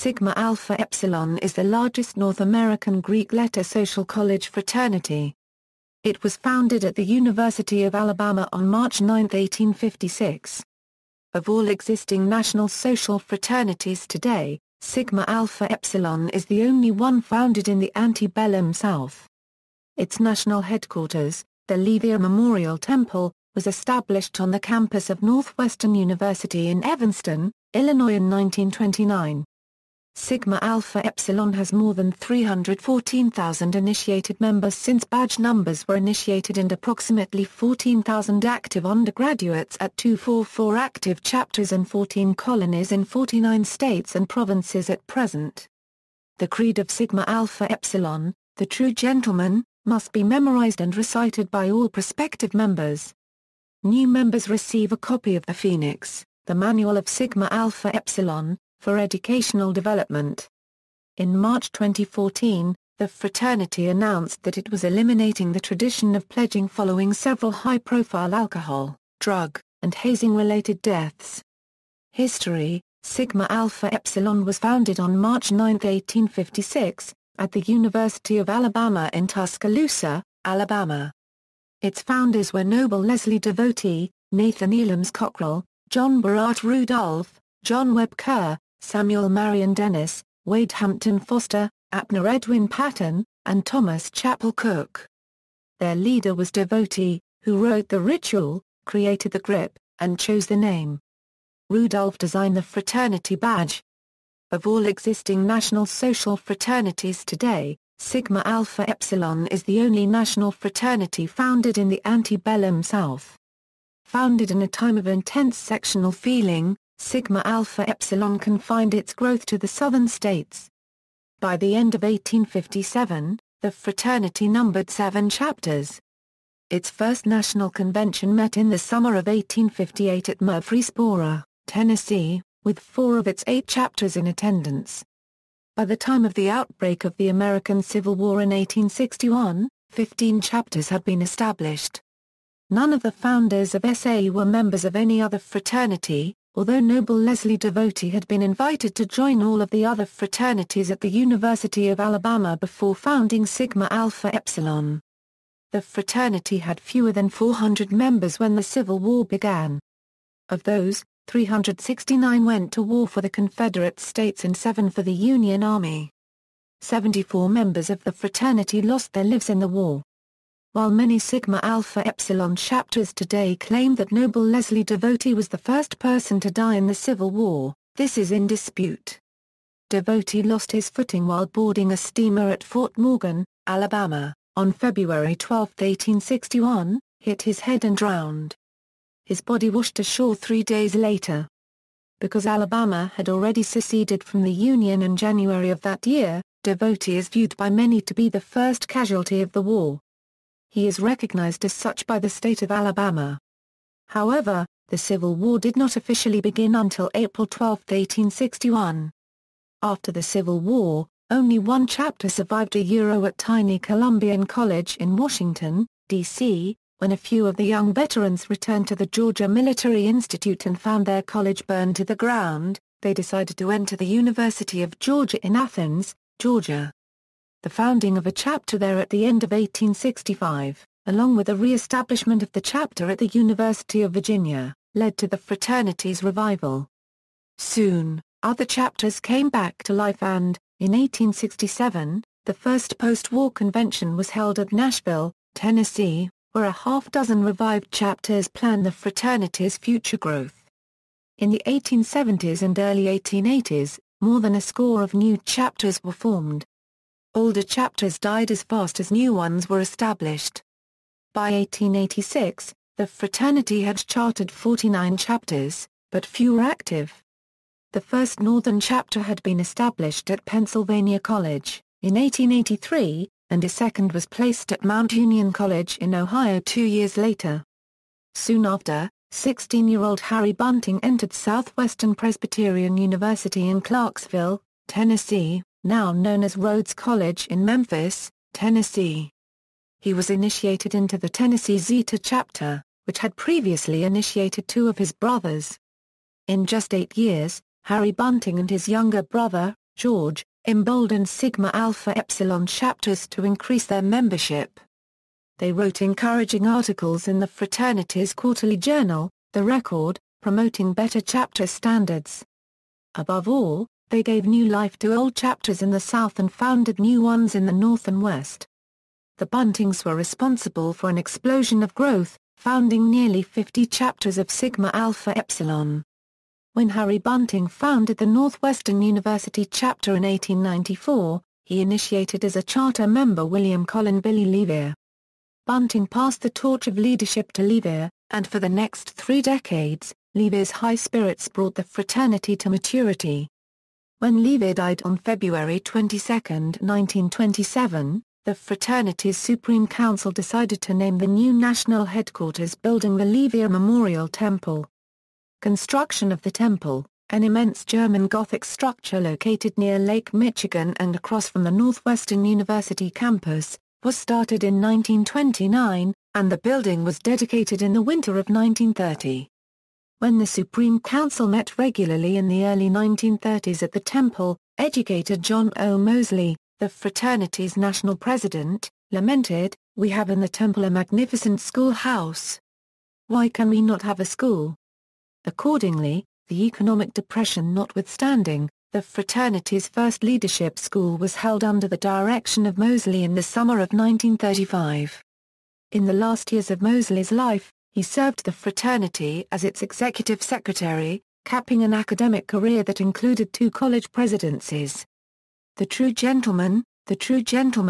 Sigma Alpha Epsilon is the largest North American Greek letter social college fraternity. It was founded at the University of Alabama on March 9, 1856. Of all existing national social fraternities today, Sigma Alpha Epsilon is the only one founded in the Antebellum South. Its national headquarters, the Levere Memorial Temple, was established on the campus of Northwestern University in Evanston, Illinois in 1929. Sigma Alpha Epsilon has more than 314,000 initiated members since badge numbers were initiated and approximately 14,000 active undergraduates at 244 active chapters and 14 colonies in 49 states and provinces at present. The creed of Sigma Alpha Epsilon, the true gentleman, must be memorized and recited by all prospective members. New members receive a copy of the Phoenix, the Manual of Sigma Alpha Epsilon, for educational development. In March 2014, the fraternity announced that it was eliminating the tradition of pledging following several high-profile alcohol, drug, and hazing-related deaths. History: Sigma Alpha Epsilon was founded on March 9, 1856, at the University of Alabama in Tuscaloosa, Alabama. Its founders were Noble Leslie Devotee, Nathan Elam's Cockrell, John Barat Rudolph, John Webb Kerr, Samuel Marion Dennis, Wade Hampton Foster, Abner Edwin Patton, and Thomas Chappell Cook. Their leader was Devotee, who wrote the ritual, created the grip, and chose the name. Rudolph designed the fraternity badge. Of all existing national social fraternities today, Sigma Alpha Epsilon is the only national fraternity founded in the Antebellum South. Founded in a time of intense sectional feeling, Sigma Alpha Epsilon confined its growth to the southern states. By the end of 1857, the fraternity numbered 7 chapters. Its first national convention met in the summer of 1858 at Murfreesboro, Tennessee, with 4 of its 8 chapters in attendance. By the time of the outbreak of the American Civil War in 1861, 15 chapters had been established. None of the founders of SA were members of any other fraternity, although Noble Leslie Devotee had been invited to join all of the other fraternities at the University of Alabama before founding Sigma Alpha Epsilon. The fraternity had fewer than 400 members when the Civil War began. Of those, 369 went to war for the Confederate States and 7 for the Union Army. 74 members of the fraternity lost their lives in the war. While many Sigma Alpha Epsilon chapters today claim that Noble Leslie Devotee was the first person to die in the Civil War, this is in dispute. Devotee lost his footing while boarding a steamer at Fort Morgan, Alabama, on February 12, 1861, hit his head and drowned. His body washed ashore 3 days later. Because Alabama had already seceded from the Union in January of that year, Devotee is viewed by many to be the first casualty of the war. He is recognized as such by the state of Alabama. However, the Civil War did not officially begin until April 12, 1861. After the Civil War, only 1 chapter survived at tiny Columbian College in Washington, D.C., when a few of the young veterans returned to the Georgia Military Institute and found their college burned to the ground. They decided to enter the University of Georgia in Athens, Georgia. The founding of a chapter there at the end of 1865, along with the re-establishment of the chapter at the University of Virginia, led to the fraternity's revival. Soon, other chapters came back to life and, in 1867, the first post-war convention was held at Nashville, Tennessee, where a half-dozen revived chapters planned the fraternity's future growth. In the 1870s and early 1880s, more than a score of new chapters were formed. Older chapters died as fast as new ones were established. By 1886, the fraternity had chartered 49 chapters, but few were active. The first northern chapter had been established at Pennsylvania College, in 1883, and a second was placed at Mount Union College in Ohio 2 years later. Soon after, 16-year-old Harry Bunting entered Southwestern Presbyterian University in Clarksville, Tennessee, now known as Rhodes College in Memphis, Tennessee. He was initiated into the Tennessee Zeta chapter, which had previously initiated 2 of his brothers. In just 8 years, Harry Bunting and his younger brother, George, emboldened Sigma Alpha Epsilon chapters to increase their membership. They wrote encouraging articles in the fraternity's quarterly journal, The Record, promoting better chapter standards. Above all, they gave new life to old chapters in the South and founded new ones in the North and West. The Buntings were responsible for an explosion of growth, founding nearly 50 chapters of Sigma Alpha Epsilon. When Harry Bunting founded the Northwestern University chapter in 1894, he initiated as a charter member William Colin Billy Levere. Bunting passed the torch of leadership to Levere, and for the next 3 decades, Levere's high spirits brought the fraternity to maturity. When Levere died on February 22, 1927, the fraternity's Supreme Council decided to name the new national headquarters building the Levere Memorial Temple. Construction of the temple, an immense German Gothic structure located near Lake Michigan and across from the Northwestern University campus, was started in 1929, and the building was dedicated in the winter of 1930. When the Supreme Council met regularly in the early 1930s at the temple, educator John O. Mosley, the fraternity's national president, lamented, "We have in the temple a magnificent schoolhouse. Why can we not have a school?" Accordingly, the economic depression notwithstanding, the fraternity's first leadership school was held under the direction of Mosley in the summer of 1935. In the last years of Mosley's life, he served the fraternity as its executive secretary, capping an academic career that included 2 college presidencies. The true gentleman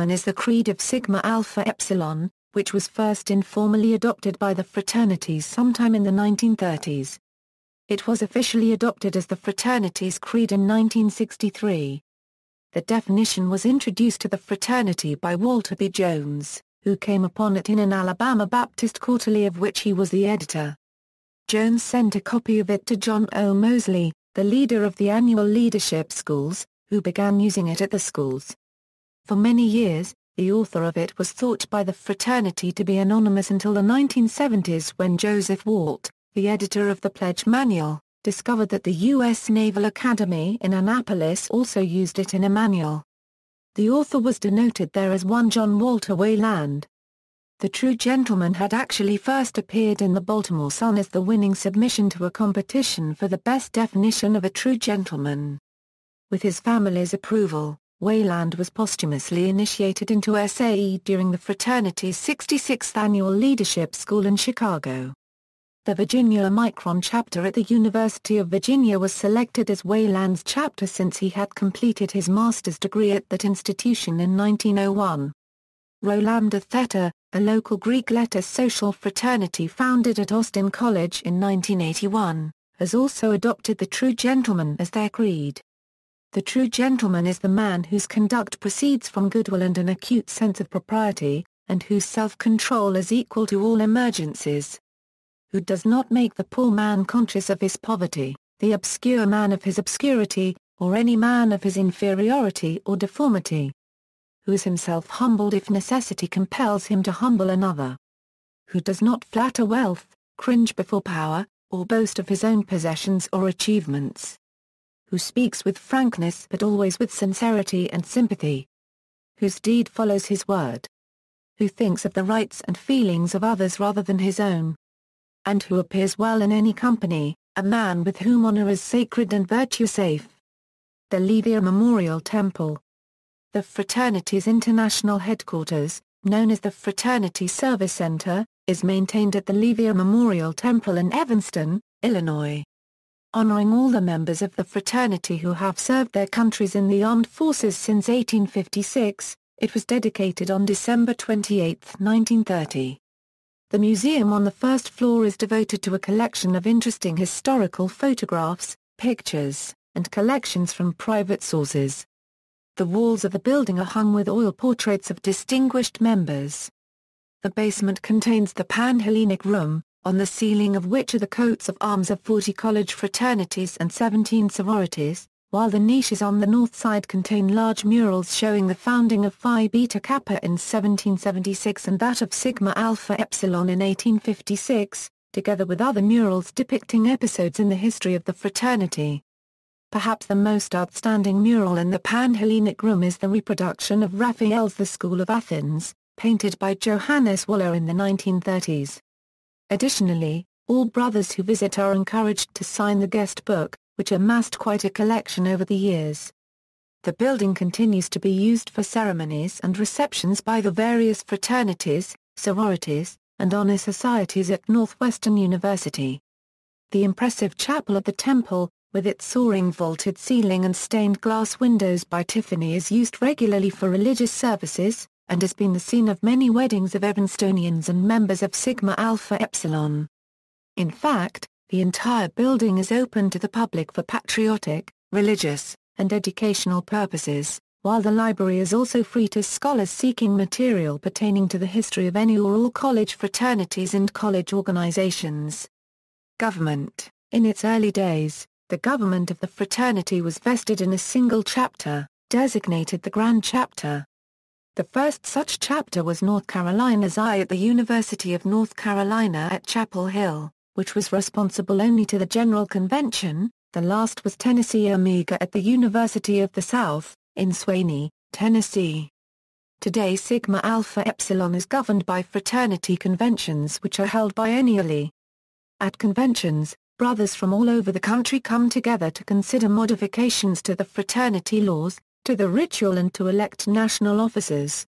is the creed of Sigma Alpha Epsilon, which was first informally adopted by the fraternities sometime in the 1930s. It was officially adopted as the fraternity's creed in 1963. The definition was introduced to the fraternity by Walter B. Jones, who came upon it in an Alabama Baptist quarterly of which he was the editor. Jones sent a copy of it to John O. Mosley, the leader of the annual leadership schools, who began using it at the schools. For many years, the author of it was thought by the fraternity to be anonymous until the 1970s when Joseph Walt, the editor of the Pledge Manual, discovered that the U.S. Naval Academy in Annapolis also used it in a manual. The author was denoted there as one John Walter Wayland. The True Gentleman had actually first appeared in the Baltimore Sun as the winning submission to a competition for the best definition of a true gentleman. With his family's approval, Wayland was posthumously initiated into SAE during the fraternity's 66th annual leadership school in Chicago. The Virginia Omicron chapter at the University of Virginia was selected as Wayland's chapter since he had completed his master's degree at that institution in 1901. Rho Lambda Theta, a local Greek letter social fraternity founded at Austin College in 1981, has also adopted the True Gentleman as their creed. The true gentleman is the man whose conduct proceeds from goodwill and an acute sense of propriety, and whose self-control is equal to all emergencies. Who does not make the poor man conscious of his poverty, the obscure man of his obscurity, or any man of his inferiority or deformity. Who is himself humbled if necessity compels him to humble another. Who does not flatter wealth, cringe before power, or boast of his own possessions or achievements. Who speaks with frankness but always with sincerity and sympathy. Whose deed follows his word. Who thinks of the rights and feelings of others rather than his own. And who appears well in any company, a man with whom honor is sacred and virtue safe. The Levere Memorial Temple. The fraternity's international headquarters, known as the Fraternity Service Center, is maintained at the Levere Memorial Temple in Evanston, Illinois. Honoring all the members of the fraternity who have served their countries in the armed forces since 1856, it was dedicated on December 28, 1930. The museum on the first floor is devoted to a collection of interesting historical photographs, pictures, and collections from private sources. The walls of the building are hung with oil portraits of distinguished members. The basement contains the Pan-Hellenic Room, on the ceiling of which are the coats of arms of 40 college fraternities and 17 sororities, while the niches on the north side contain large murals showing the founding of Phi Beta Kappa in 1776 and that of Sigma Alpha Epsilon in 1856, together with other murals depicting episodes in the history of the fraternity. Perhaps the most outstanding mural in the Panhellenic Room is the reproduction of Raphael's The School of Athens, painted by Johannes Waller in the 1930s. Additionally, all brothers who visit are encouraged to sign the guest book, which amassed quite a collection over the years. The building continues to be used for ceremonies and receptions by the various fraternities, sororities, and honor societies at Northwestern University. The impressive chapel of the temple, with its soaring vaulted ceiling and stained glass windows by Tiffany, is used regularly for religious services, and has been the scene of many weddings of Evanstonians and members of Sigma Alpha Epsilon. In fact, the entire building is open to the public for patriotic, religious, and educational purposes, while the library is also free to scholars seeking material pertaining to the history of any or all college fraternities and college organizations. Government. In its early days, the government of the fraternity was vested in a single chapter, designated the Grand Chapter. The first such chapter was North Carolina's I at the University of North Carolina at Chapel Hill, which was responsible only to the General Convention. The last was Tennessee Omega at the University of the South, in Swaney, Tennessee. Today Sigma Alpha Epsilon is governed by fraternity conventions which are held biennially. At conventions, brothers from all over the country come together to consider modifications to the fraternity laws, to the ritual, and to elect national officers.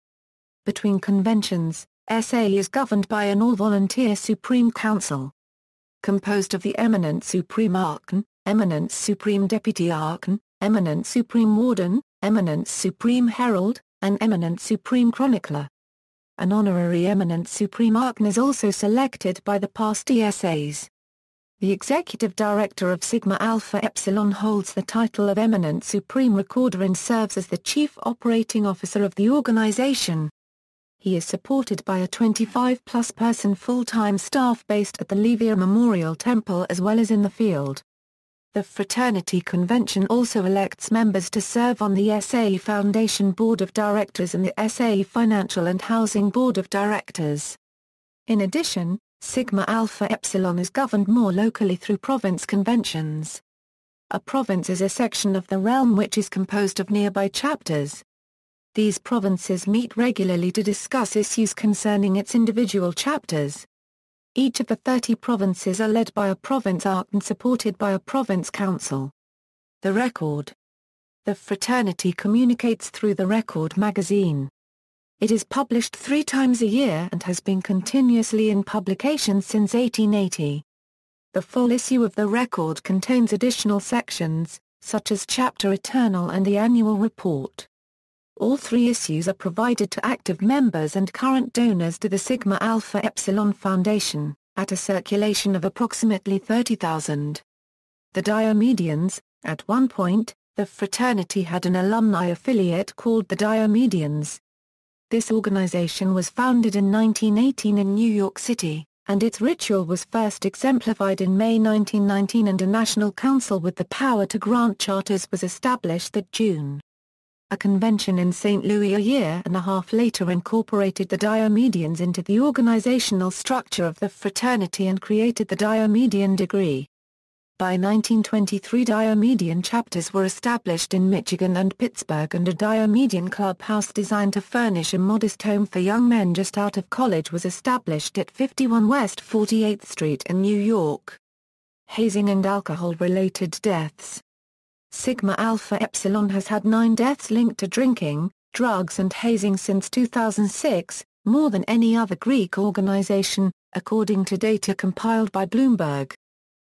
Between conventions, SA is governed by an all-volunteer Supreme Council. Composed of the Eminent Supreme Archon, Eminent Supreme Deputy Archon, Eminent Supreme Warden, Eminent Supreme Herald, and Eminent Supreme Chronicler. An honorary Eminent Supreme Archon is also selected by the past ESAs. The Executive Director of Sigma Alpha Epsilon holds the title of Eminent Supreme Recorder and serves as the Chief Operating Officer of the organization. He is supported by a 25-plus person full-time staff based at the Levere Memorial Temple as well as in the field. The Fraternity Convention also elects members to serve on the SA Foundation Board of Directors and the SA Financial and Housing Board of Directors. In addition, Sigma Alpha Epsilon is governed more locally through province conventions. A province is a section of the realm which is composed of nearby chapters. These provinces meet regularly to discuss issues concerning its individual chapters. Each of the 30 provinces are led by a province archon supported by a province council. The Record. The fraternity communicates through the Record magazine. It is published 3 times a year and has been continuously in publication since 1880. The full issue of the Record contains additional sections, such as Chapter Eternal and the Annual Report. All 3 issues are provided to active members and current donors to the Sigma Alpha Epsilon Foundation, at a circulation of approximately 30,000. The Diomedians. At one point, the fraternity had an alumni affiliate called the Diomedians. This organization was founded in 1918 in New York City, and its ritual was first exemplified in May 1919, and a national council with the power to grant charters was established that June. A convention in St. Louis a year and a half later incorporated the Diomedians into the organizational structure of the fraternity and created the Diomedian degree. By 1923 Diomedian chapters were established in Michigan and Pittsburgh, and a Diomedian clubhouse designed to furnish a modest home for young men just out of college was established at 51 West 48th Street in New York. Hazing and alcohol-related deaths. Sigma Alpha Epsilon has had 9 deaths linked to drinking, drugs and hazing since 2006, more than any other Greek organization, according to data compiled by Bloomberg.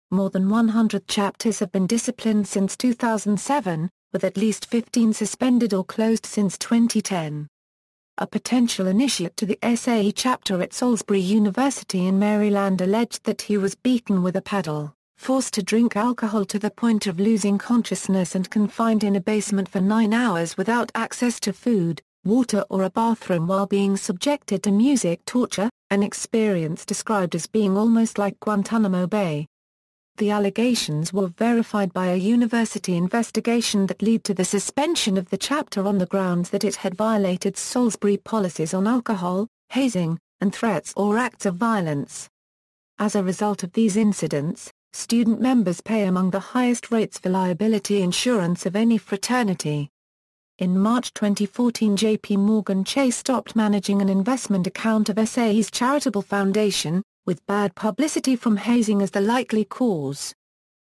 More than 100 chapters have been disciplined since 2007, with at least 15 suspended or closed since 2010. A potential initiate to the SA chapter at Salisbury University in Maryland alleged that he was beaten with a paddle, forced to drink alcohol to the point of losing consciousness, and confined in a basement for 9 hours without access to food, water or a bathroom while being subjected to music torture, an experience described as being almost like Guantanamo Bay. The allegations were verified by a university investigation that led to the suspension of the chapter on the grounds that it had violated Salisbury policies on alcohol, hazing, and threats or acts of violence. As a result of these incidents, Student members pay among the highest rates for liability insurance of any fraternity. In March 2014, J.P. Morgan Chase stopped managing an investment account of SAE's charitable foundation, with bad publicity from hazing as the likely cause.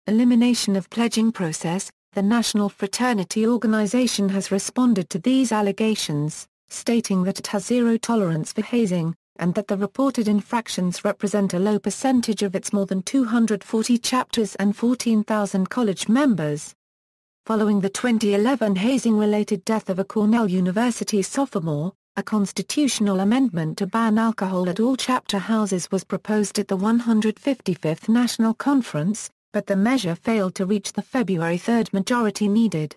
Elimination of pledging process. The National Fraternity Organization has responded to these allegations, stating that it has zero tolerance for hazing, and that the reported infractions represent a low percentage of its more than 240 chapters and 14,000 college members. Following the 2011 hazing-related death of a Cornell University sophomore, a constitutional amendment to ban alcohol at all chapter houses was proposed at the 155th National Conference, but the measure failed to reach the February 3 majority needed.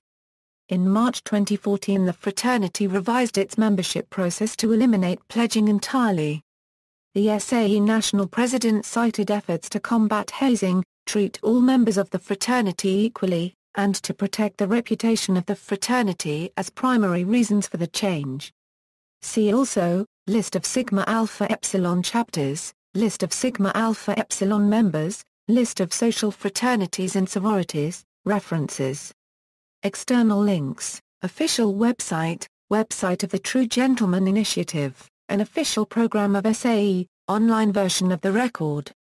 In March 2014, the fraternity revised its membership process to eliminate pledging entirely. The SAE national president cited efforts to combat hazing, treat all members of the fraternity equally, and to protect the reputation of the fraternity as primary reasons for the change. See also, List of Sigma Alpha Epsilon chapters, List of Sigma Alpha Epsilon members, List of social fraternities and sororities, references. External links, official website, website of the True Gentleman Initiative, an official program of SAE, online version of the record.